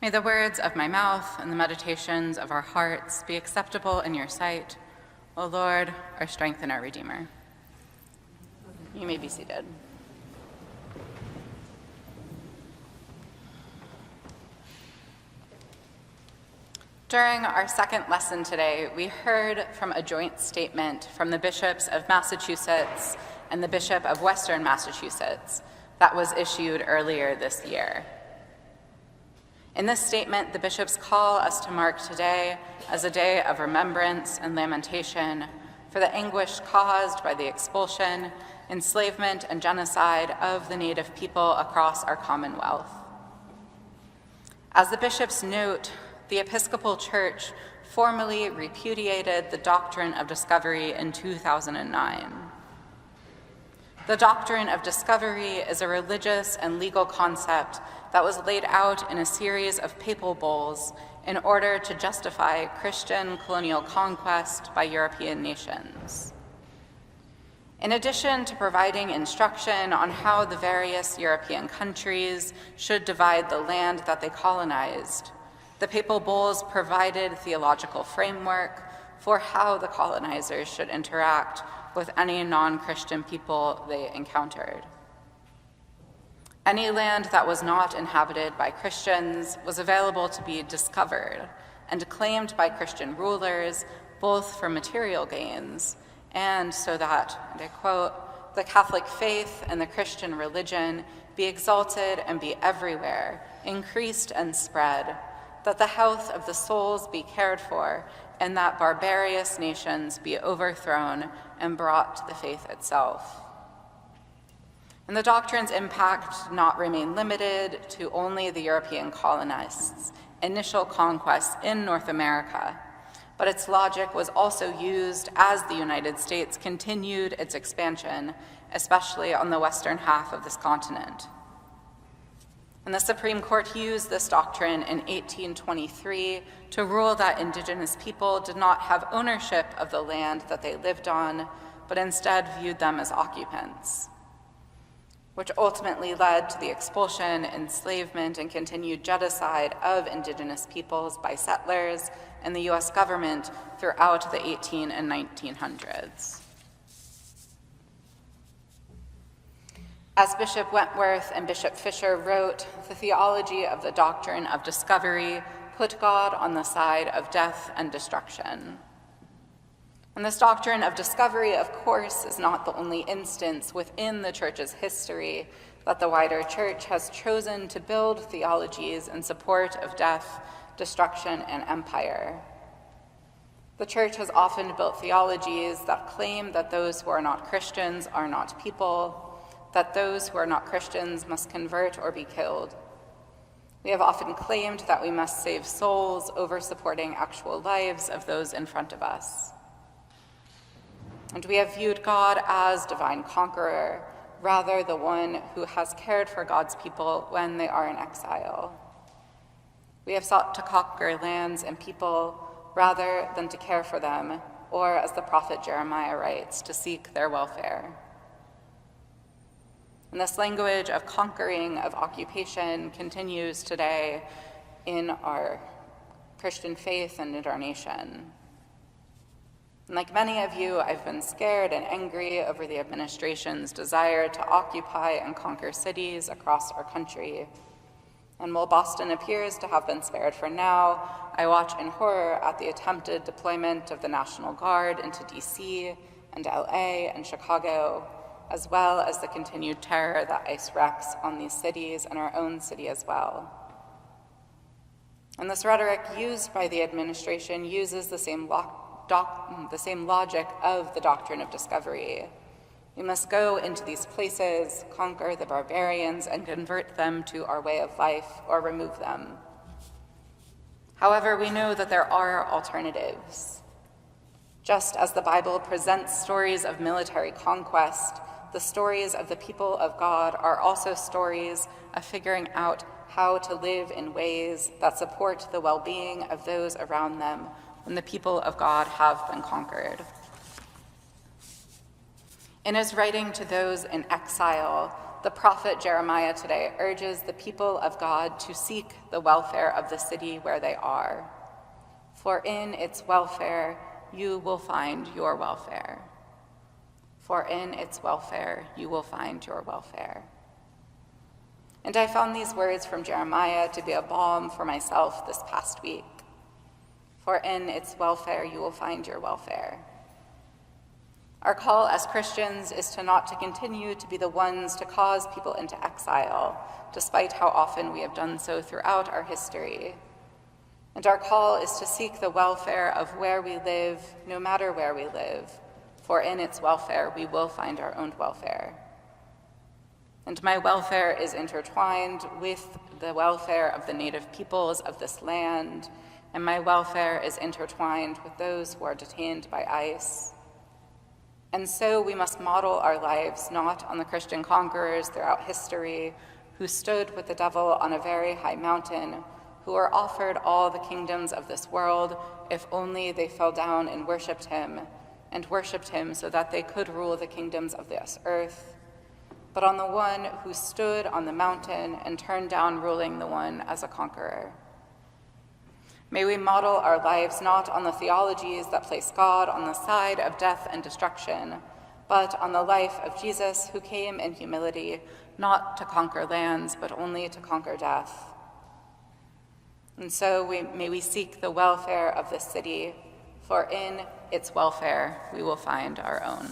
May the words of my mouth and the meditations of our hearts be acceptable in your sight, O Lord, our strength and our Redeemer. You may be seated. During our second lesson today, we heard from a joint statement from the bishops of Massachusetts and the Bishop of Western Massachusetts that was issued earlier this year. In this statement, the bishops call us to mark today as a day of remembrance and lamentation for the anguish caused by the expulsion, enslavement, and genocide of the Native people across our Commonwealth. As the bishops note, the Episcopal Church formally repudiated the doctrine of discovery in 2009. The doctrine of discovery is a religious and legal concept that was laid out in a series of papal bulls in order to justify Christian colonial conquest by European nations. In addition to providing instruction on how the various European countries should divide the land that they colonized, the papal bulls provided theological framework for how the colonizers should interact with any non-Christian people they encountered. Any land that was not inhabited by Christians was available to be discovered and claimed by Christian rulers, both for material gains and so that, and I quote, the Catholic faith and the Christian religion be exalted and be everywhere, increased and spread, that the health of the souls be cared for, and that barbarous nations be overthrown and brought to the faith itself. And the doctrine's impact did not remain limited to only the European colonists' initial conquests in North America, but its logic was also used as the United States continued its expansion, especially on the western half of this continent. And the Supreme Court used this doctrine in 1823 to rule that Indigenous people did not have ownership of the land that they lived on, but instead viewed them as occupants, which ultimately led to the expulsion, enslavement, and continued genocide of Indigenous peoples by settlers and the US government throughout the 1800s and 1900s. As Bishop Wentworth and Bishop Fisher wrote, the theology of the doctrine of discovery put God on the side of death and destruction. And this doctrine of discovery, of course, is not the only instance within the Church's history that the wider Church has chosen to build theologies in support of death, destruction, and empire. The Church has often built theologies that claim that those who are not Christians are not people, that those who are not Christians must convert or be killed. We have often claimed that we must save souls over supporting actual lives of those in front of us. And we have viewed God as divine conqueror, rather the one who has cared for God's people when they are in exile. We have sought to conquer lands and people rather than to care for them, or as the prophet Jeremiah writes, to seek their welfare. And this language of conquering, of occupation, continues today in our Christian faith and in our nation. And like many of you, I've been scared and angry over the administration's desire to occupy and conquer cities across our country. And while Boston appears to have been spared for now, I watch in horror at the attempted deployment of the National Guard into DC and LA and Chicago, as well as the continued terror that ICE wreaks on these cities and our own city as well. And this rhetoric used by the administration uses the same logic of the doctrine of discovery. We must go into these places, conquer the barbarians, and convert them to our way of life or remove them. However, we know that there are alternatives. Just as the Bible presents stories of military conquest, the stories of the people of God are also stories of figuring out how to live in ways that support the well-being of those around them when the people of God have been conquered. In his writing to those in exile, the prophet Jeremiah today urges the people of God to seek the welfare of the city where they are. For in its welfare, you will find your welfare. For in its welfare, you will find your welfare. And I found these words from Jeremiah to be a balm for myself this past week. For in its welfare, you will find your welfare. Our call as Christians is to not to continue to be the ones to cause people into exile, despite how often we have done so throughout our history. And our call is to seek the welfare of where we live, no matter where we live, for in its welfare we will find our own welfare. And my welfare is intertwined with the welfare of the native peoples of this land, and my welfare is intertwined with those who are detained by ICE. And so we must model our lives not on the Christian conquerors throughout history who stood with the devil on a very high mountain, who were offered all the kingdoms of this world if only they fell down and worshiped him so that they could rule the kingdoms of this earth, but on the one who stood on the mountain and turned down ruling the one as a conqueror. May we model our lives not on the theologies that place God on the side of death and destruction, but on the life of Jesus, who came in humility, not to conquer lands, but only to conquer death. And so may we seek the welfare of this city, for in its welfare we will find our own.